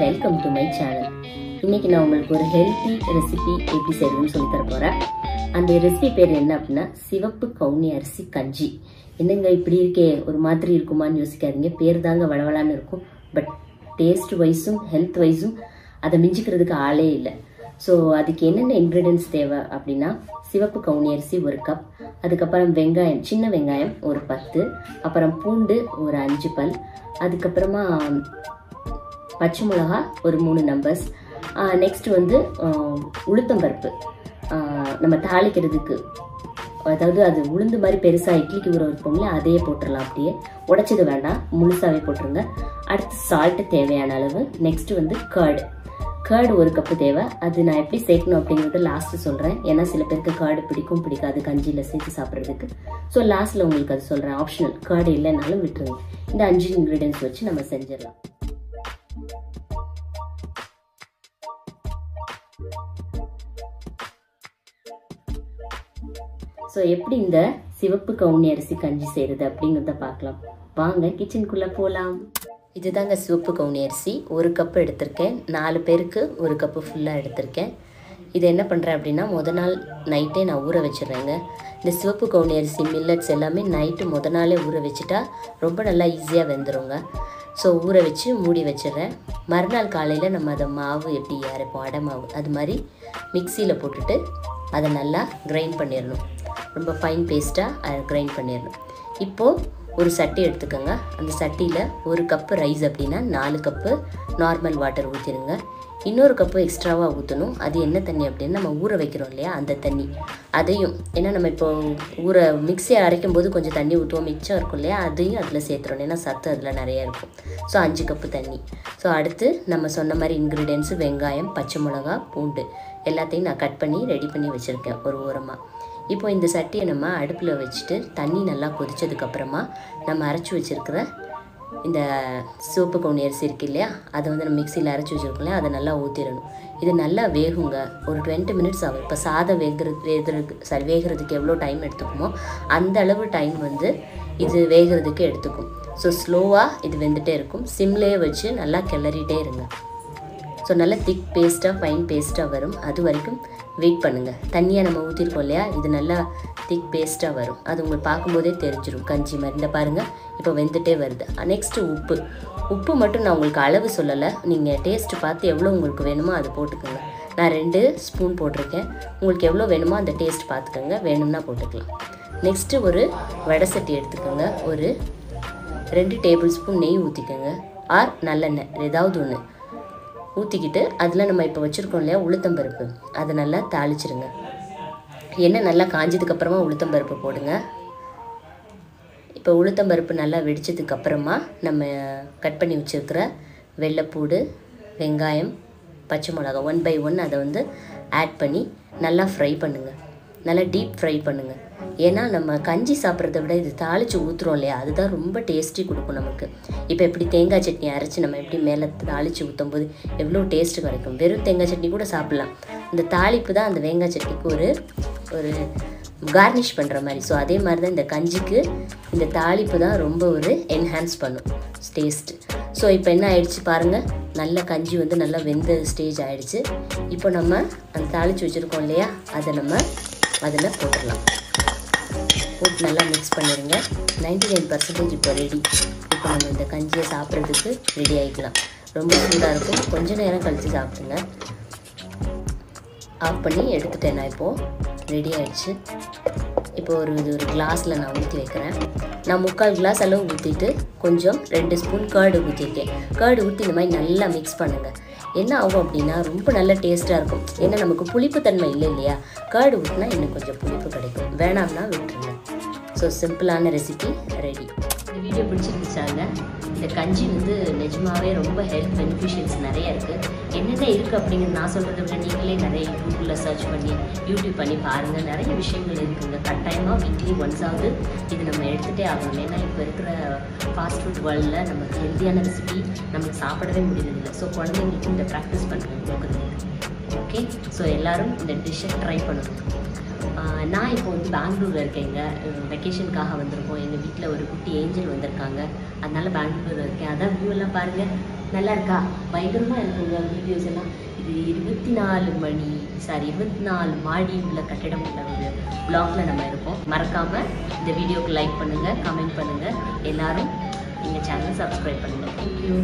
Welcome to my channel. இன்னைக்கு நான் உங்களுக்கு ஒரு ஹெல்த்தி ரெசிபி எப்படி செய்யணும்னு சொல்லி தர போறேன். அந்த ரெசிபி பேர் என்ன அப்படின்னா சிவப்பு கவுனி அரிசி கஞ்சி. என்னங்க இப்படி இருக்கே, ஒரு மாதிரி இருக்குமான்னு யோசிக்காதீங்க. பேர் தாங்க வளவலான்னு இருக்கும். பட் டேஸ்ட் வைஸும் ஹெல்த் வைஸும் அதை மிஞ்சிக்கிறதுக்கு ஆளே இல்லை. ஸோ அதுக்கு என்னென்ன இன்க்ரீடியன்ஸ் தேவை அப்படின்னா சிவப்பு கவுனி அரிசி 1 கப், அதுக்கப்புறம் வெங்காயம், சின்ன வெங்காயம் ஒரு 10, அப்புறம் பூண்டு ஒரு 5 பல், அதுக்கப்புறமா பச்சை மிளகா ஒரு 3 நம்பர்ஸ், நெக்ஸ்ட் வந்து உளுத்தம்பருப்பு நம்ம தாளிக்கிறதுக்கு, அதாவது அது உளுந்து மாதிரி பெருசாக இட்லிக்கு ஊற வைப்போம்ல, அதையே போட்டுடலாம். அப்படியே உடைச்சது வேண்டாம், முழுசாகவே போட்டுருங்க. அடுத்து சால்ட்டு தேவையான அளவு. நெக்ஸ்ட் வந்து கர்டு 1 கப்பு தேவை. அது நான் எப்படி சேர்க்கணும் அப்படிங்கிறது லாஸ்ட்டு சொல்கிறேன். ஏன்னா சில பேருக்கு கர்டு பிடிக்கும் பிடிக்காது கஞ்சியில் சேர்த்து சாப்பிட்றதுக்கு. ஸோ லாஸ்ட்டில் உங்களுக்கு அது சொல்கிறேன், ஆப்ஷனல். கர்டு இல்லைனாலும் விட்டுருங்க. இந்த 5 இன்க்ரீடியன்ஸ் வச்சு நம்ம செஞ்சிடலாம். ஸோ எப்படி இந்த சிவப்பு கவுனி அரிசி கஞ்சி செய்கிறது அப்படிங்கிறத பார்க்கலாம். வாங்க கிச்சனுக்குள்ளே போகலாம். இதுதாங்க சிவப்பு கவுனி அரிசி. 1 கப்பு எடுத்திருக்கேன். 4 பேருக்கு 1 கப்பு ஃபுல்லாக எடுத்திருக்கேன். இது என்ன பண்ணுறேன் அப்படின்னா முத நாள் நைட்டே நான் ஊற வச்சிடுறேங்க. இந்த சிவப்பு கவுனி அரிசி மில்லட்ஸ் எல்லாமே நைட்டு முத நாளே ஊற வச்சுட்டா ரொம்ப நல்லா ஈஸியாக வெந்துருங்க. ஸோ ஊற வச்சு மூடி வச்சிடுறேன். மறுநாள் காலையில் நம்ம அதை மாவு எப்படி அரைப்போம், அடை மாவு, அது மாதிரி மிக்சியில் போட்டுட்டு அதை நல்லா கிரைண்ட் பண்ணிடணும். ரொம்ப ஃபைன் பேஸ்ட்டாக கிரைண்ட் பண்ணிடணும். இப்போது ஒரு சட்டி எடுத்துக்கோங்க. அந்த சட்டியில் 1 கப்பு ரைஸ் அப்படின்னா 4 கப்பு நார்மல் வாட்டர் ஊற்றிடுங்க. இன்னொரு கப்பு எக்ஸ்ட்ராவாக ஊற்றணும். அது என்ன தண்ணி அப்படின்னா நம்ம ஊற வைக்கிறோம் இல்லையா, அந்த தண்ணி. அதையும் ஏன்னா நம்ம இப்போ மிக்சியை அரைக்கும் போது கொஞ்சம் தண்ணி ஊற்றுவோம், மிச்சம் இருக்கும் இல்லையா, அதையும் அதில் சேர்த்துறோம். ஏன்னா சத்து அதில் நிறையா இருக்கும். ஸோ 5 கப்பு தண்ணி. ஸோ அடுத்து நம்ம சொன்ன மாதிரி இன்க்ரீடியன்ஸு வெங்காயம், பச்சை மிளகா, பூண்டு எல்லாத்தையும் நான் கட் பண்ணி ரெடி பண்ணி வச்சுருக்கேன் ஒரு ஓரமாக. இப்போ இந்த சட்டியை நம்ம அடுப்பில் வச்சுட்டு தண்ணி நல்லா கொதிச்சதுக்கப்புறமா நம்ம அரைச்சி வச்சுருக்கிற இந்த சிவப்பு கவுனி அரிசி இருக்குது இல்லையா, அதை வந்து நம்ம மிக்சியில் அரைச்சி வச்சுருக்கோம் இல்லையா, அதை நல்லா ஊற்றிடணும். இது நல்லா வேகுங்க. ஒரு 20 மினிட்ஸ் ஆகும். இப்போ சாதம் வேகிறதுக்கு எவ்வளோ டைம் எடுத்துக்குமோ அந்த அளவு டைம் வந்து இது வேகிறதுக்கு எடுத்துக்கும். ஸோ ஸ்லோவாக இது வெந்துகிட்டே இருக்கும். சிம்லேயே வச்சு நல்லா கிளறிட்டே இருங்க. ஸோ நல்லா திக் பேஸ்ட்டாக ஃபைன் பேஸ்ட்டாக வரும். அது வரைக்கும் வெயிட் பண்ணுங்கள். தண்ணியாக நம்ம ஊற்றிருக்கோம் இல்லையா, இது நல்லா திக் பேஸ்ட்டாக வரும். அது உங்களுக்கு பார்க்கும்போதே தெரிஞ்சிடும் கஞ்சி மாதிரி. இந்த பாருங்கள், இப்போ வெந்துட்டே வருது. நெக்ஸ்ட்டு உப்பு மட்டும் நான் உங்களுக்கு அளவு சொல்லலை. நீங்கள் டேஸ்ட்டு பார்த்து எவ்வளோ உங்களுக்கு வேணுமோ அது போட்டுக்கோங்க. நான் 2 ஸ்பூன் போட்டிருக்கேன். உங்களுக்கு எவ்வளோ வேணுமோ அந்த டேஸ்ட் பார்த்துக்கோங்க, வேணும்னா போட்டுக்கலாம். நெக்ஸ்ட்டு ஒரு வடை சட்டி எடுத்துக்கோங்க. ஒரு 2 டேபிள் ஸ்பூன் நெய் ஊற்றிக்கோங்க, ஆர் நல்லெண்ணெய், ஏதாவது ஒன்று ஊற்றிக்கிட்டு அதில் நம்ம இப்போ வச்சுருக்கோம் இல்லையா உளுத்தம்பருப்பு, அதை நல்லா தாளிச்சிருங்க. எண்ணெய் நல்லா காஞ்சதுக்கப்புறமா உளுத்தம்பருப்பு போடுங்க. இப்போ உளுத்தம்பருப்பு நல்லா வெடிச்சதுக்கப்புறமா நம்ம கட் பண்ணி வச்சுருக்கிற வெள்ளைப்பூடு, வெங்காயம், பச்சை மிளகா 1 by 1 அதை வந்து ஆட் பண்ணி நல்லா ஃப்ரை பண்ணுங்கள். நல்லா டீப் ஃப்ரை பண்ணுங்கள். ஏன்னா நம்ம கஞ்சி சாப்பிட்றத விட இது தாளித்து ஊற்றுறோம் இல்லையா, அதுதான் ரொம்ப டேஸ்டி கொடுக்கும் நமக்கு. இப்போ எப்படி தேங்காய் சட்னி அரைச்சி நம்ம எப்படி மேலே தாளித்து ஊற்றும் போது எவ்வளோ டேஸ்ட்டு கிடைக்கும். வெறும் தேங்காய் சட்னி கூட சாப்பிட்லாம். இந்த தாளிப்பு தான் அந்த தேங்காய் சட்னிக்கு ஒரு கார்னிஷ் பண்ணுற மாதிரி. ஸோ அதே மாதிரி தான் இந்த கஞ்சிக்கு இந்த தாளிப்பு தான் ரொம்ப ஒரு என்ஹான்ஸ் பண்ணும் டேஸ்ட்டு. ஸோ இப்போ என்ன ஆயிடுச்சு பாருங்கள், நல்ல கஞ்சி வந்து நல்லா வெந்த ஸ்டேஜ் ஆகிடுச்சு. இப்போ நம்ம அந்த தாளித்து வச்சுருக்கோம் இல்லையா, அதை நம்ம அதில் போட்டுடலாம். போட்டு நல்லா மிக்ஸ் பண்ணிடுங்க. 99% இப்போ ரெடி. இப்போ நம்ம இந்த கஞ்சியை சாப்பிட்றதுக்கு ரெடி ஆகிக்கலாம். ரொம்ப சூடாக இருக்கும், கொஞ்சம் நேரம் கழித்து சாப்பிடுங்க. ஆஃப் பண்ணி எடுத்துட்டேன். நான் இப்போது ரெடி ஆகிடுச்சு. இப்போ ஒரு கிளாஸில் நான் ஊற்றி வைக்கிறேன். நான் 3/4 கிளாஸ் அளவு ஊற்றிட்டு கொஞ்சம் 2 ஸ்பூன் கர்டு ஊற்றிருக்கேன். கர்டு ஊற்றி இந்த மாதிரி நல்லா மிக்ஸ் பண்ணுங்கள். என்ன ஆகும் அப்படின்னா ரொம்ப நல்ல டேஸ்ட்டாக இருக்கும். ஏன்னா நமக்கு புளிப்பு தன்மை இல்லை இல்லையா, கர்டு ஊற்றினா இன்னும் கொஞ்சம் புளிப்பு கிடைக்கும். வேணாம்னா விட்டுருங்க. ஸோ சிம்பிளான ரெசிபி ரெடி. இந்த வீடியோ பிடிச்சிருந்துச்சாங்க. இந்த கஞ்சி வந்து நிஜமாகவே ரொம்ப ஹெல்த் பெனிஃபிஷியல்ஸ் நிறையா இருக்குது. என்னென்ன இருக்குது அப்படிங்கிறது நான் சொல்கிறத விட நீங்களே நிறைய யூடியூப்பில் சர்ச் பண்ணி யூடியூப் பண்ணி பாருங்கள். நிறைய விஷயங்கள் இருக்குதுங்க. கட்டாயமாக வீக்லி ஒன்ஸாவது இது நம்ம எடுத்துகிட்டே ஆகணும். ஏன்னா இப்போ இருக்கிற ஃபாஸ்ட் ஃபுட் வேர்ல்டில் நமக்கு ஹெல்த்தியான ரெசிபி நமக்கு சாப்பிடவே முடியறதில்லை. ஸோ குழந்தைங்களுக்கு இந்த ப்ராக்டிஸ் பண்ணுறது கொடுக்குறது. ஓகே, ஸோ எல்லோரும் இந்த டிஷ்ஷை ட்ரை பண்ணணும். நான் இப்போ வந்து பெங்களூரில் இருக்கேங்க. வெக்கேஷனுக்காக வந்திருக்கோம். எங்கள் வீட்டில் ஒரு குட்டி ஏஞ்சல் வந்திருக்காங்க. அதனால பெங்களூரில் இருக்கேன். அதான் வியூ எல்லாம் பாருங்கள், நல்லா இருக்கா? பயங்கரமாக இருக்குங்க வீடியோஸ் எல்லாம். இது 24 மாடி உள்ள கட்டிடம் உள்ள ஒரு பிளாக்ல நம்ம இருப்போம். மறக்காமல் இந்த வீடியோக்கு லைக் பண்ணுங்கள், கமெண்ட் பண்ணுங்கள். எல்லாரும் எங்கள் சேனலை சப்ஸ்கிரைப் பண்ணுங்கள். தேங்க்யூ.